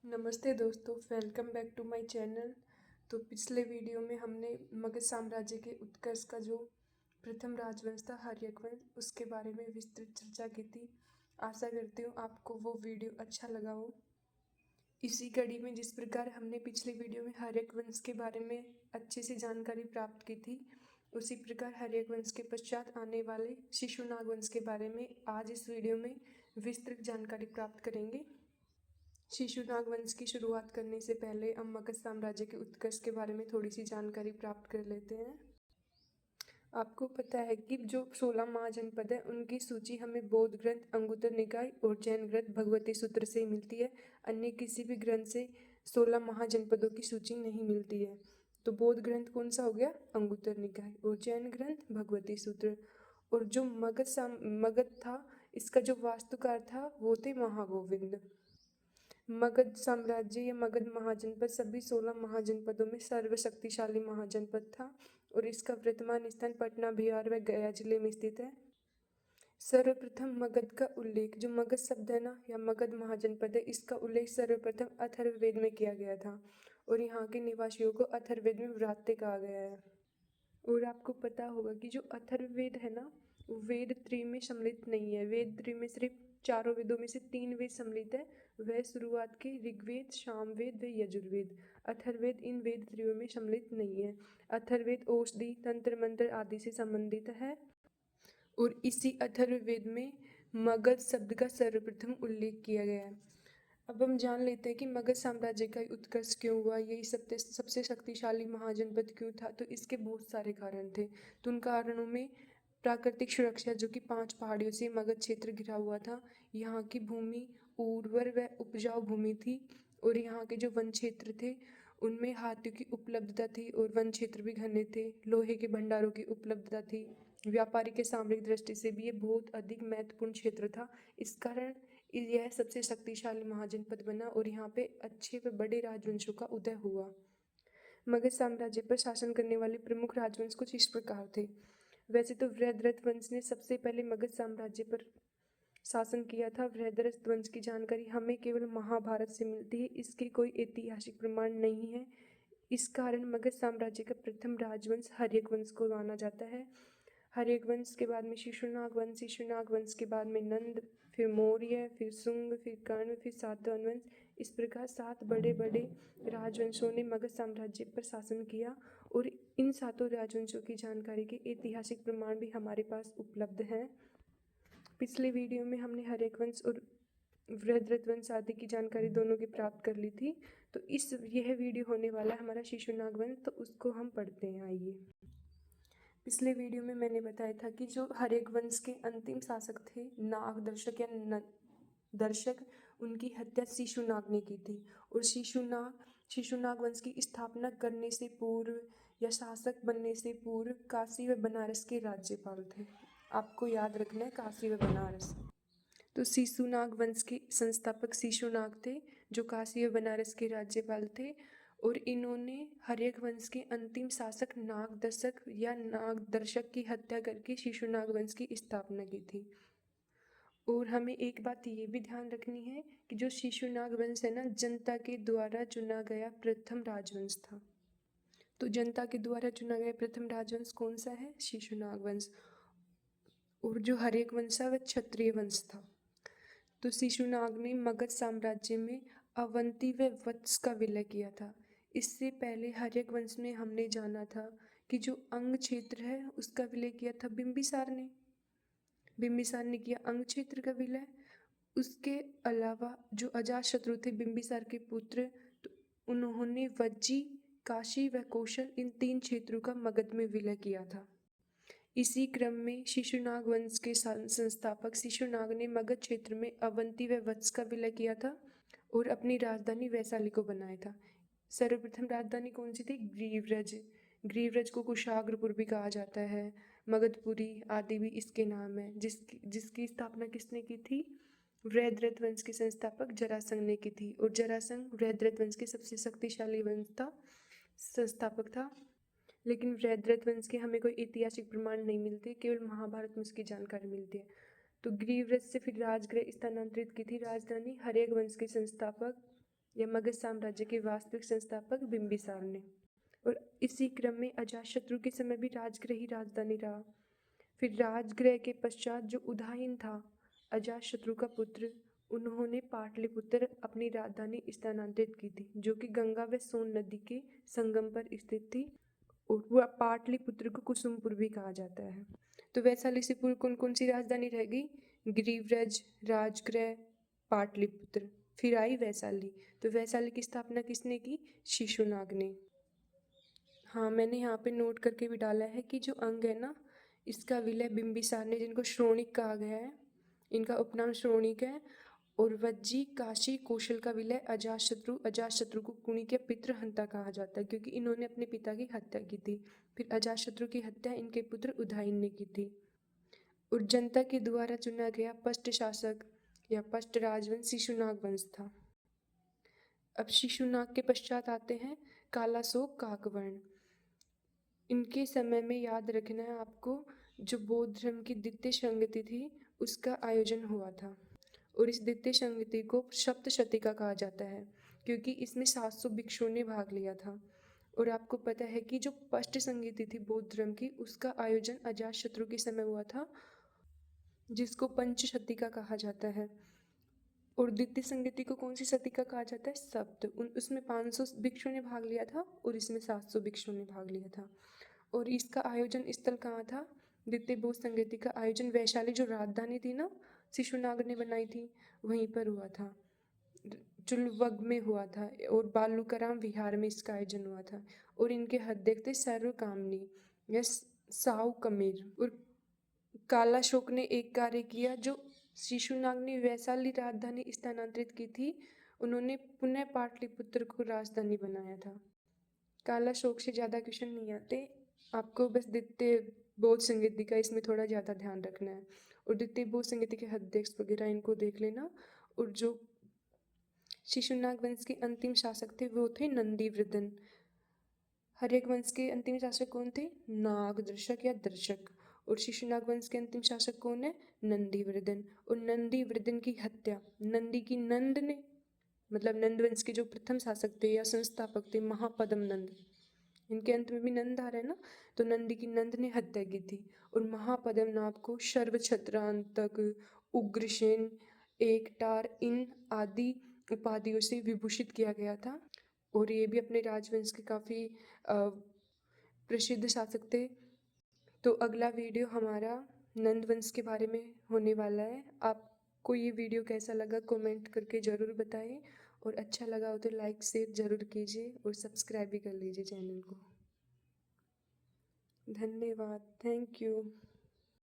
नमस्ते दोस्तों, welcome back to my channel. तो पिछले वीडियो में हमने मगध साम्राज्य के उत्कर्ष का जो प्रथम राजवंश था हर्यक वंश, उसके बारे में विस्तृत चर्चा की थी। आशा करती हूँ आपको वो वीडियो अच्छा लगा हो। इसी कड़ी में जिस प्रकार हमने पिछले वीडियो में हर्यक वंश के बारे में अच्छे से जानकारी प्राप्त की थी, उसी प्रकार हर्यक वंश के पश्चात आने वाले शिशुनाग वंश के बारे में आज इस वीडियो में विस्तृत जानकारी प्राप्त करेंगे। शिशुनाग वंश की शुरुआत करने से पहले हम मगध साम्राज्य के उत्कर्ष के बारे में थोड़ी सी जानकारी प्राप्त कर लेते हैं। आपको पता है कि जो 16 महाजनपद है उनकी सूची हमें बौद्ध ग्रंथ अंगुत्तर निकाय और जैन ग्रंथ भगवती सूत्र से मिलती है। अन्य किसी भी ग्रंथ से 16 महाजनपदों की सूची नहीं मिलती है। तो बौद्ध ग्रंथ कौन सा हो गया? अंगुत्तर निकाय। और जैन ग्रंथ भगवती सूत्र। और जो मगध था, इसका जो वास्तुकार था वो थे महागोविंद। मगध साम्राज्य या मगध महाजनपद सभी 16 महाजनपदों में सर्वशक्तिशाली महाजनपद था और इसका वर्तमान स्थान पटना, बिहार व गया जिले में स्थित है। सर्वप्रथम मगध का उल्लेख, जो मगध शब्द है ना या मगध महाजनपद है, इसका उल्लेख सर्वप्रथम अथर्ववेद में किया गया था और यहाँ के निवासियों को अथर्ववेद में व्रात्य कहा गया है। और आपको पता होगा कि जो अथर्ववेद है ना, वो वेद त्रय में सम्मिलित नहीं है। वेद त्रय में सिर्फ चारों वेदों में से 3 वेद सम्मिलित है। वह शुरुआत के ऋग्वेद, सामवेद व यजुर्वेद। अथर्ववेद इन वेद त्रयों में सम्मिलित नहीं है। अथर्ववेद औषधि, तंत्र मंत्र आदि से संबंधित है और इसी अथर्ववेद में मगध शब्द का सर्वप्रथम उल्लेख किया गया है। अब हम जान लेते हैं कि मगध साम्राज्य का उत्कर्ष क्यों हुआ, यही सबसे शक्तिशाली महाजनपद क्यों था। तो इसके बहुत सारे कारण थे। तो उन कारणों में प्राकृतिक सुरक्षा, जो कि 5 पहाड़ियों से मगध क्षेत्र घिरा हुआ था। यहाँ की भूमि उर्वर व उपजाऊ भूमि थी और यहाँ के जो वन क्षेत्र थे उनमें हाथियों की उपलब्धता थी और वन क्षेत्र भी घने थे। लोहे के भंडारों की उपलब्धता थी। व्यापारी के सामरिक दृष्टि से भी ये बहुत अधिक महत्वपूर्ण क्षेत्र था। इस कारण यह सबसे शक्तिशाली महाजनपद बना और यहाँ पे अच्छे व बड़े राजवंशों का उदय हुआ। मगध साम्राज्य पर शासन करने वाले प्रमुख राजवंश कुछ इस प्रकार थे। वैसे तो वृहद्रथ वंश ने सबसे पहले मगध साम्राज्य पर शासन किया था। वृहद्रथ वंश की जानकारी हमें केवल महाभारत से मिलती है, इसके कोई ऐतिहासिक प्रमाण नहीं है। इस कारण मगध साम्राज्य का प्रथम राजवंश हर्यक वंश को माना जाता है। हर्यक वंश के बाद में शिशुनाग वंश, शिशुनाग वंश के बाद में नंद, फिर मौर्य, फिर शुंग, फिर कर्ण, फिर सातवाहन वंश। इस प्रकार 7 बड़े बड़े राजवंशों ने मगध साम्राज्य पर शासन किया और इन 7 राजवंशों की जानकारी के ऐतिहासिक प्रमाण भी हमारे पास उपलब्ध हैं। पिछले वीडियो में हमने हर्यक वंश और वृहद्रथ वंश आदि की जानकारी दोनों की प्राप्त कर ली थी। तो यह वीडियो होने वाला है हमारा शिशुनाग वंश, तो उसको हम पढ़ते हैं। आइए। पिछले वीडियो में मैंने बताया था कि जो हर्यक वंश के अंतिम शासक थे नाग दर्शक या दर्शक, उनकी हत्या शिशुनाग ने की थी। और शिशुनाग वंश की स्थापना करने से पूर्व या शासक बनने से पूर्व काशी व बनारस के राज्यपाल थे। आपको याद रखना है, काशी व बनारस। तो शिशुनाग वंश के संस्थापक शिशुनाग थे, जो काशी व बनारस के राज्यपाल थे। और इन्होंने हर्यक वंश के अंतिम शासक नागदर्शक या नागदर्शक की हत्या करके शिशुनाग वंश की स्थापना की थी। और हमें एक बात ये भी ध्यान रखनी है कि जो शिशुनाग वंश है ना, जनता के द्वारा चुना गया प्रथम राजवंश था। तो जनता के द्वारा चुना गया प्रथम राजवंश कौन सा है? शिशुनाग वंश। और जो हर्यक वंश है वह क्षत्रिय वंश था। तो शिशुनाग ने मगध साम्राज्य में अवंती व वत्स का विलय किया था। इससे पहले हर्यक वंश में हमने जाना था कि जो अंग क्षेत्र है उसका विलय किया था बिंबिसार ने। बिंबिसार ने किया अंग क्षेत्र का विलय। उसके अलावा जो अजातशत्रु थे बिंबिसार के पुत्र, तो उन्होंने वज्जी, काशी व कौशल इन 3 क्षेत्रों का मगध में विलय किया था। इसी क्रम में शिशुनाग वंश के संस्थापक शिशुनाग ने मगध क्षेत्र में अवंती व वत्स का विलय किया था और अपनी राजधानी वैशाली को बनाया था। सर्वप्रथम राजधानी कौन सी थी? ग्रीव्रज। ग्रीव्रज को कुशाग्रपुर भी कहा जाता है, मगधपुरी आदि भी इसके नाम है। जिसकी स्थापना किसने की थी? वृहद्रथ वंश के संस्थापक जरासंध ने की थी। और जरासंध वृहद्रथ वंश के सबसे शक्तिशाली वंश था, संस्थापक था। लेकिन वृहद्रथ वंश के हमें कोई ऐतिहासिक प्रमाण नहीं मिलते, केवल महाभारत में उसकी जानकारी मिलती है। तो ग्रीव्रज से फिर राजगृह स्थानांतरित की थी राजधानी। हर्यक वंश के संस्थापक या मगध साम्राज्य के वास्तविक संस्थापक बिंबिसार ने। और इसी क्रम में अजातशत्रु के समय भी राजगृह ही राजधानी रहा। फिर राजगृह के पश्चात जो उदयन था अजातशत्रु का पुत्र, उन्होंने पाटलिपुत्र अपनी राजधानी स्थानांतरित की थी, जो कि गंगा व सोन नदी के संगम पर स्थित थी। और वह पाटलिपुत्र को कुसुमपुर भी कहा जाता है। तो वैशाली से पूर्व कौन कौन सी राजधानी रह गई? गिरिव्रज, राजगृह, पाटलिपुत्र, फिर आई वैशाली। तो वैशाली की स्थापना किसने की? शिशुनाग ने। हाँ, मैंने यहाँ पे नोट करके भी डाला है कि जो अंग है ना, इसका विलय बिंबिसार ने, जिनको श्रोणिक कहा गया है, इनका उपनाम श्रोणिक है। और वज्जी, काशी, कौशल का विलय अजातशत्रु। अजातशत्रु को कुणी के पितृहंता कहा जाता है, क्योंकि इन्होंने अपने पिता की हत्या की थी। फिर अजातशत्रु की हत्या इनके पुत्र उदयन ने की थी। और जनता के द्वारा चुना गया पष्ट शासक या पष्ट राजवंश शिशुनाग वंश था। अब शिशुनाग के पश्चात आते हैं कालाशोक काकवर्ण। इनके समय में याद रखना है आपको, जो बौद्ध धर्म की द्वितीय संगति थी उसका आयोजन हुआ था। और इस द्वितीय संगति को सप्तशतीका कहा जाता है, क्योंकि इसमें 700 भिक्षुओं ने भाग लिया था। और आपको पता है कि जो पष्ट संगति थी बौद्ध धर्म की, उसका आयोजन अजातशत्रु के समय हुआ था, जिसको पंचशतीका कहा जाता है। और द्वितीय संगति को कौन सी शतीका कहा जाता है? सप्त। उसमें 500 भिक्षुओं ने भाग लिया था और इसमें 700 भिक्षुओं ने भाग लिया था। और इसका आयोजन स्थल कहाँ था? द्वितीय बौद्ध संगति का आयोजन वैशाली, जो राजधानी थी ना, शिशुनाग ने बनाई थी, वहीं पर हुआ था। चुलवग में हुआ था और बालूकाराम विहार में इसका आयोजन हुआ था। और इनके अध्यक्ष थे सर्वकामनी या साउ कमेर। और कालाशोक ने एक कार्य किया, जो शिशुनाग ने वैशाली राजधानी स्थानांतरित की थी, उन्होंने पुनः पाटलिपुत्र को राजधानी बनाया था। कालाशोक से ज़्यादा क्वेश्चन नहीं आते, आपको बस द्वितीय बौद्ध संगति का इसमें थोड़ा ज़्यादा ध्यान रखना है। और द्वितीय बौद्ध संगति के अध्यक्ष वगैरह इनको देख लेना। और जो शिशुनाग वंश के अंतिम शासक थे वो थे नंदीवृदन। हर्यक वंश के अंतिम शासक कौन थे? नागदर्शक या दर्शक। और शिशुनाग वंश के अंतिम शासक कौन है? नंदीवृदन। और नंदीवृदन की हत्या नंदी की नंद ने, मतलब नंद वंश के जो प्रथम शासक थे या संस्थापक थे, महापद्म नंद, इनके अंत में भी नंद आ रहा है ना, तो नंदी की नंद ने हत्या की थी। और महापद्म नाम को सर्वछत्रांतक, उग्रसेन, एकटार, इन आदि उपाधियों से विभूषित किया गया था। और ये भी अपने राजवंश के काफ़ी प्रसिद्ध शासक थे। तो अगला वीडियो हमारा नंद वंश के बारे में होने वाला है। आपको ये वीडियो कैसा लगा कमेंट करके ज़रूर बताएं, और अच्छा लगा हो तो लाइक शेयर ज़रूर कीजिए और सब्सक्राइब भी कर लीजिए चैनल को। धन्यवाद, थैंक यू।